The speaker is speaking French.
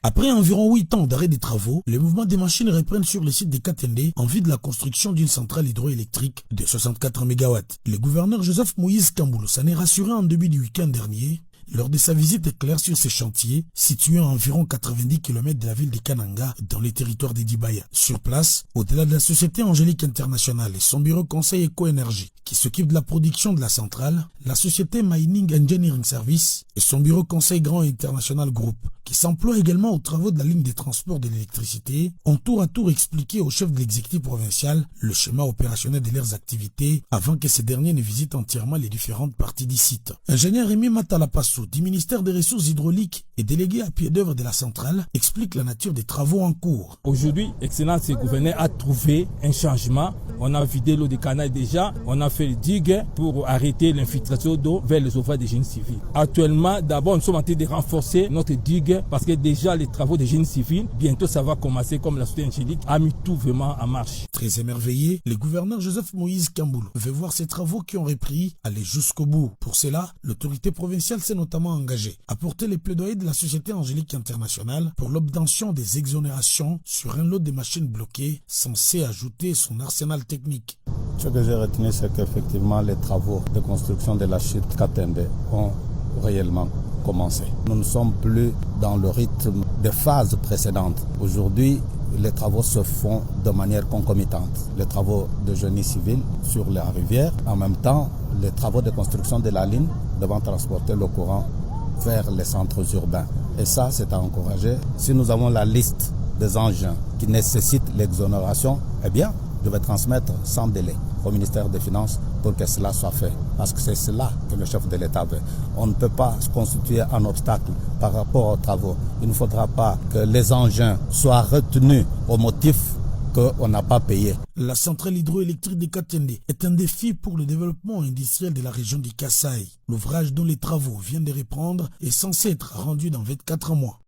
Après environ 8 ans d'arrêt des travaux, les mouvements des machines reprennent sur le site de Katende en vue de la construction d'une centrale hydroélectrique de 64 MW. Le gouverneur Joseph Moïse Kamboulou s'en est rassuré en début du week-end dernier lors de sa visite éclair sur ces chantiers situés à environ 90 km de la ville de Kananga dans le territoire de Dibaya. Sur place, au-delà de la société Angélique Internationale et son bureau conseil éco-énergie qui s'occupe de la production de la centrale, la société Mining Engineering Service et son bureau conseil Grand International Group qui s'emploie également aux travaux de la ligne de transport de l'électricité, ont tour à tour expliqué au chef de l'exécutif provincial le schéma opérationnel de leurs activités avant que ces derniers ne visitent entièrement les différentes parties du site. Ingénieur Rémi Matalapassou du ministère des Ressources hydrauliques et délégué à pied d'œuvre de la centrale explique la nature des travaux en cours. Aujourd'hui, Excellence gouverneur a trouvé un changement. On a vidé l'eau des canaux déjà, on a fait le digue pour arrêter l'infiltration d'eau vers les ouvrages des génie civils. Actuellement, d'abord, nous sommes en train de renforcer notre digue parce que déjà les travaux de génie civil, bientôt ça va commencer comme la société Angélique a mis tout vraiment en marche. Très émerveillé, le gouverneur Joseph Moïse Kamboulou veut voir ces travaux qui ont repris aller jusqu'au bout. Pour cela, l'autorité provinciale s'est notamment engagée à porter les plaidoyers de la société Angélique Internationale pour l'obtention des exonérations sur un lot de machines bloquées censé ajouter son arsenal technique. Ce que j'ai retenu, c'est qu'effectivement les travaux de construction de la chute Katende ont réellement commencé. Nous ne sommes plus dans le rythme des phases précédentes. Aujourd'hui, les travaux se font de manière concomitante. Les travaux de génie civil sur la rivière, en même temps, les travaux de construction de la ligne devant transporter le courant vers les centres urbains. Et ça, c'est à encourager. Si nous avons la liste des engins qui nécessitent l'exonération, eh bien, je vais transmettre sans délai au ministère des Finances pour que cela soit fait. Parce que c'est cela que le chef de l'État veut. On ne peut pas se constituer un obstacle par rapport aux travaux. Il ne faudra pas que les engins soient retenus au motif qu'on n'a pas payé. La centrale hydroélectrique de Katende est un défi pour le développement industriel de la région du Kasaï. L'ouvrage dont les travaux viennent de reprendre est censé être rendu dans 24 mois.